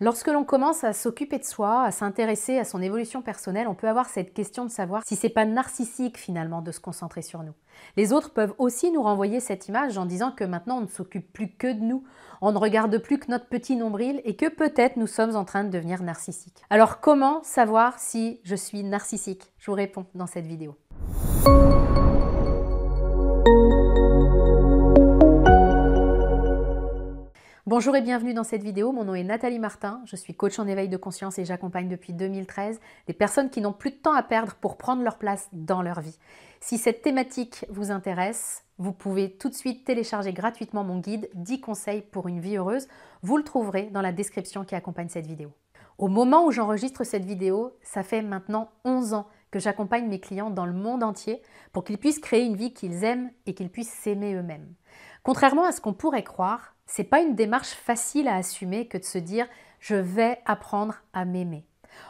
Lorsque l'on commence à s'occuper de soi, à s'intéresser à son évolution personnelle, on peut avoir cette question de savoir si c'est pas narcissique finalement de se concentrer sur nous. Les autres peuvent aussi nous renvoyer cette image en disant que maintenant on ne s'occupe plus que de nous, on ne regarde plus que notre petit nombril et que peut-être nous sommes en train de devenir narcissiques. Alors comment savoir si je suis narcissique? Je vous réponds dans cette vidéo. Bonjour et bienvenue dans cette vidéo, mon nom est Nathalie Martin, je suis coach en éveil de conscience et j'accompagne depuis 2013 des personnes qui n'ont plus de temps à perdre pour prendre leur place dans leur vie. Si cette thématique vous intéresse, vous pouvez tout de suite télécharger gratuitement mon guide 10 conseils pour une vie heureuse, vous le trouverez dans la description qui accompagne cette vidéo. Au moment où j'enregistre cette vidéo, ça fait maintenant 11 ans que j'accompagne mes clients dans le monde entier pour qu'ils puissent créer une vie qu'ils aiment et qu'ils puissent s'aimer eux-mêmes. Contrairement à ce qu'on pourrait croire, c'est pas une démarche facile à assumer que de se dire « je vais apprendre à m'aimer ».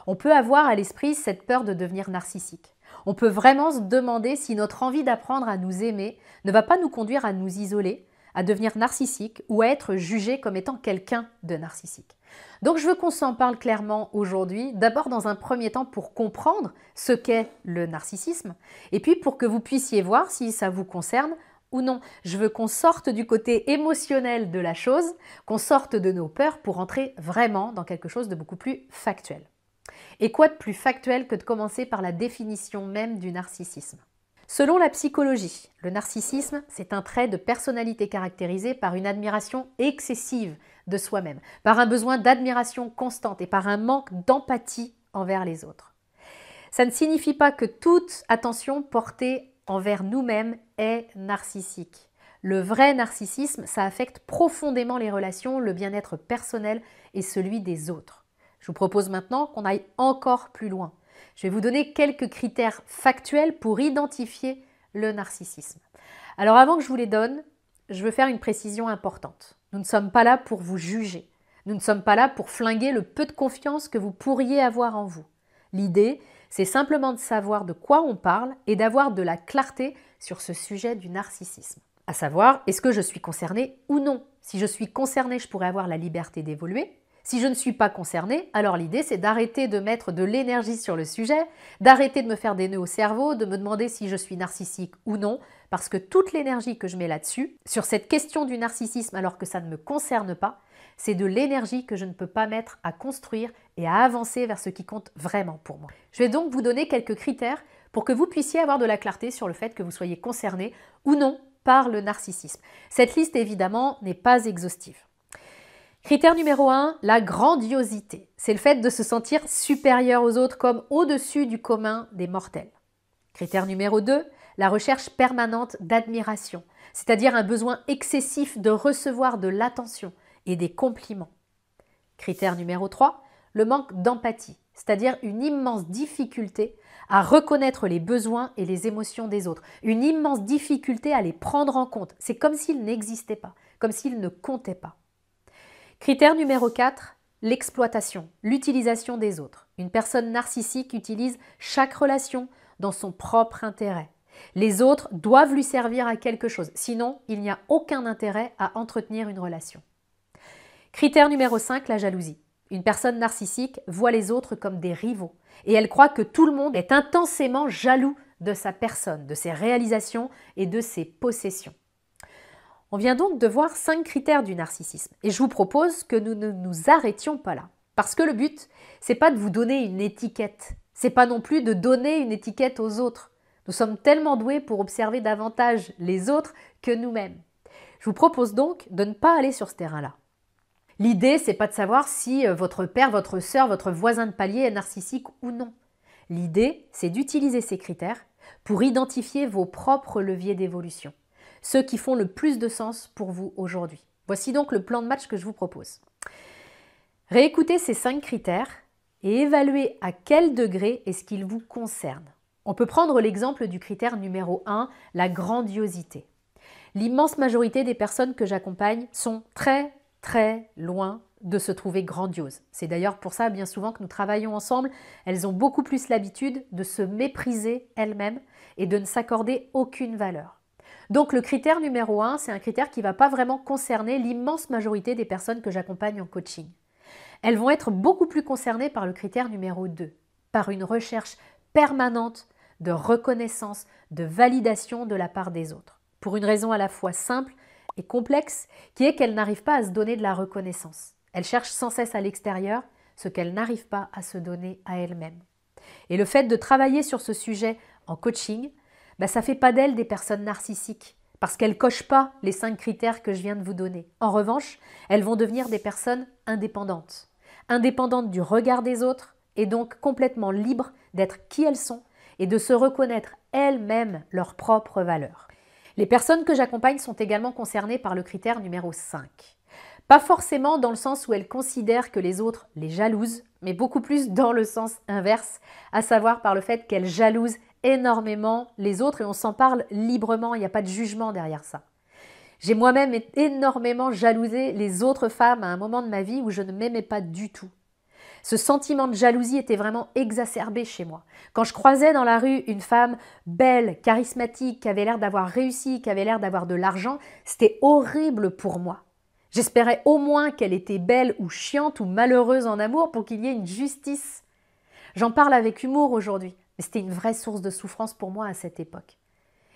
On peut avoir à l'esprit cette peur de devenir narcissique. On peut vraiment se demander si notre envie d'apprendre à nous aimer ne va pas nous conduire à nous isoler, à devenir narcissique ou à être jugé comme étant quelqu'un de narcissique. Donc je veux qu'on s'en parle clairement aujourd'hui, d'abord dans un premier temps pour comprendre ce qu'est le narcissisme, et puis pour que vous puissiez voir si ça vous concerne ou non. Je veux qu'on sorte du côté émotionnel de la chose, qu'on sorte de nos peurs pour entrer vraiment dans quelque chose de beaucoup plus factuel. Et quoi de plus factuel que de commencer par la définition même du narcissisme? Selon la psychologie, le narcissisme, c'est un trait de personnalité caractérisé par une admiration excessive de soi-même, par un besoin d'admiration constante et par un manque d'empathie envers les autres. Ça ne signifie pas que toute attention portée envers nous-mêmes est narcissique. Le vrai narcissisme, ça affecte profondément les relations, le bien-être personnel et celui des autres. Je vous propose maintenant qu'on aille encore plus loin. Je vais vous donner quelques critères factuels pour identifier le narcissisme. Alors avant que je vous les donne, je veux faire une précision importante. Nous ne sommes pas là pour vous juger. Nous ne sommes pas là pour flinguer le peu de confiance que vous pourriez avoir en vous. L'idée, c'est simplement de savoir de quoi on parle et d'avoir de la clarté sur ce sujet du narcissisme. À savoir, est-ce que je suis concernée ou non? Si je suis concernée, je pourrais avoir la liberté d'évoluer. Si je ne suis pas concernée, alors l'idée c'est d'arrêter de mettre de l'énergie sur le sujet, d'arrêter de me faire des nœuds au cerveau, de me demander si je suis narcissique ou non, parce que toute l'énergie que je mets là-dessus, sur cette question du narcissisme alors que ça ne me concerne pas, c'est de l'énergie que je ne peux pas mettre à construire et à avancer vers ce qui compte vraiment pour moi. Je vais donc vous donner quelques critères pour que vous puissiez avoir de la clarté sur le fait que vous soyez concerné ou non par le narcissisme. Cette liste évidemment n'est pas exhaustive. Critère numéro 1, la grandiosité. C'est le fait de se sentir supérieur aux autres comme au-dessus du commun des mortels. Critère numéro 2, la recherche permanente d'admiration, c'est-à-dire un besoin excessif de recevoir de l'attention et des compliments. Critère numéro 3, le manque d'empathie, c'est-à-dire une immense difficulté à reconnaître les besoins et les émotions des autres, une immense difficulté à les prendre en compte. C'est comme s'ils n'existaient pas, comme s'ils ne comptaient pas. Critère numéro 4, l'exploitation, l'utilisation des autres. Une personne narcissique utilise chaque relation dans son propre intérêt. Les autres doivent lui servir à quelque chose, sinon il n'y a aucun intérêt à entretenir une relation. Critère numéro 5, la jalousie. Une personne narcissique voit les autres comme des rivaux et elle croit que tout le monde est intensément jaloux de sa personne, de ses réalisations et de ses possessions. On vient donc de voir 5 critères du narcissisme et je vous propose que nous ne nous arrêtions pas là. Parce que le but, c'est pas de vous donner une étiquette, c'est pas non plus de donner une étiquette aux autres. Nous sommes tellement doués pour observer davantage les autres que nous-mêmes. Je vous propose donc de ne pas aller sur ce terrain-là. L'idée, c'est pas de savoir si votre père, votre sœur, votre voisin de palier est narcissique ou non. L'idée, c'est d'utiliser ces critères pour identifier vos propres leviers d'évolution, ceux qui font le plus de sens pour vous aujourd'hui. Voici donc le plan de match que je vous propose. Réécoutez ces 5 critères et évaluez à quel degré est-ce qu'ils vous concernent. On peut prendre l'exemple du critère numéro 1, la grandiosité. L'immense majorité des personnes que j'accompagne sont très loin de se trouver grandioses. C'est d'ailleurs pour ça bien souvent que nous travaillons ensemble. Elles ont beaucoup plus l'habitude de se mépriser elles-mêmes et de ne s'accorder aucune valeur. Donc le critère numéro 1, c'est un critère qui ne va pas vraiment concerner l'immense majorité des personnes que j'accompagne en coaching. elles vont être beaucoup plus concernées par le critère numéro 2, par une recherche permanente de reconnaissance, de validation de la part des autres, pour une raison à la fois simple et complexe, qui est qu'elles n'arrivent pas à se donner de la reconnaissance. Elles cherchent sans cesse à l'extérieur ce qu'elles n'arrivent pas à se donner à elles-mêmes. Et le fait de travailler sur ce sujet en coaching, ça ne fait pas d'elles des personnes narcissiques, parce qu'elles ne cochent pas les 5 critères que je viens de vous donner. En revanche, elles vont devenir des personnes indépendantes. Indépendantes du regard des autres, et donc complètement libres d'être qui elles sont et de se reconnaître elles-mêmes leurs propres valeurs. Les personnes que j'accompagne sont également concernées par le critère numéro 5. Pas forcément dans le sens où elles considèrent que les autres les jalousent, mais beaucoup plus dans le sens inverse, à savoir par le fait qu'elles jalousent énormément les autres et on s'en parle librement, il n'y a pas de jugement derrière ça. J'ai moi-même énormément jalousé les autres femmes à un moment de ma vie où je ne m'aimais pas du tout. Ce sentiment de jalousie était vraiment exacerbé chez moi. Quand je croisais dans la rue une femme belle, charismatique, qui avait l'air d'avoir réussi, qui avait l'air d'avoir de l'argent, c'était horrible pour moi. J'espérais au moins qu'elle était belle ou chiante ou malheureuse en amour pour qu'il y ait une justice. J'en parle avec humour aujourd'hui, mais c'était une vraie source de souffrance pour moi à cette époque.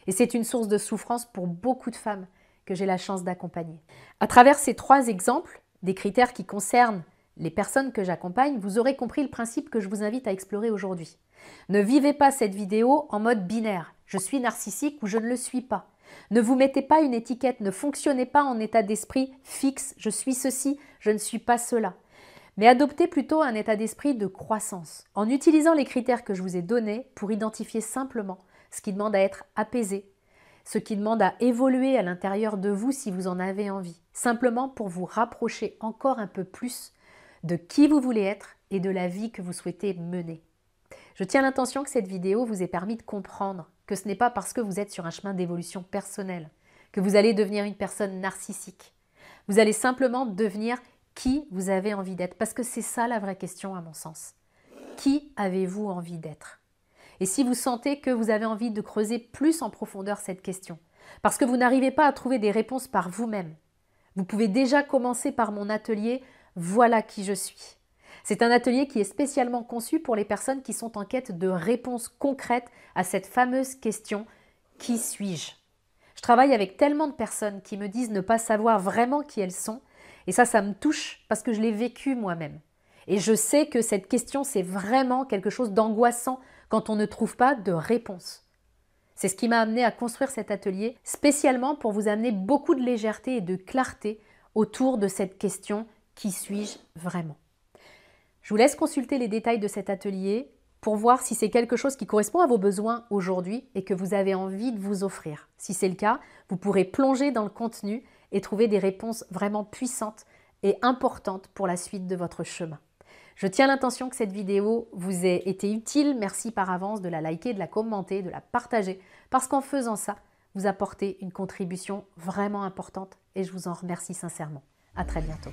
Et c'est une source de souffrance pour beaucoup de femmes que j'ai la chance d'accompagner. À travers ces 3 exemples, des critères qui concernent les personnes que j'accompagne, vous aurez compris le principe que je vous invite à explorer aujourd'hui. Ne vivez pas cette vidéo en mode binaire. Je suis narcissique ou je ne le suis pas. Ne vous mettez pas une étiquette, ne fonctionnez pas en état d'esprit fixe, je suis ceci, je ne suis pas cela. Mais adoptez plutôt un état d'esprit de croissance, en utilisant les critères que je vous ai donnés pour identifier simplement ce qui demande à être apaisé, ce qui demande à évoluer à l'intérieur de vous si vous en avez envie, simplement pour vous rapprocher encore un peu plus de qui vous voulez être et de la vie que vous souhaitez mener. Je tiens l'intention que cette vidéo vous ait permis de comprendre que ce n'est pas parce que vous êtes sur un chemin d'évolution personnelle que vous allez devenir une personne narcissique. Vous allez simplement devenir qui vous avez envie d'être, parce que c'est ça la vraie question à mon sens. Qui avez-vous envie d'être? Et si vous sentez que vous avez envie de creuser plus en profondeur cette question, parce que vous n'arrivez pas à trouver des réponses par vous-même, vous pouvez déjà commencer par mon atelier « Voilà qui je suis ». C'est un atelier qui est spécialement conçu pour les personnes qui sont en quête de réponses concrètes à cette fameuse question « Qui suis-je » Je travaille avec tellement de personnes qui me disent ne pas savoir vraiment qui elles sont, et ça me touche parce que je l'ai vécu moi-même. Et je sais que cette question, c'est vraiment quelque chose d'angoissant quand on ne trouve pas de réponse. C'est ce qui m'a amené à construire cet atelier, spécialement pour vous amener beaucoup de légèreté et de clarté autour de cette question « Qui suis-je vraiment ?» Je vous laisse consulter les détails de cet atelier pour voir si c'est quelque chose qui correspond à vos besoins aujourd'hui et que vous avez envie de vous offrir. Si c'est le cas, vous pourrez plonger dans le contenu et trouver des réponses vraiment puissantes et importantes pour la suite de votre chemin. Je tiens l'intention que cette vidéo vous ait été utile. Merci par avance de la liker, de la commenter, de la partager, parce qu'en faisant ça, vous apportez une contribution vraiment importante et je vous en remercie sincèrement. À très bientôt.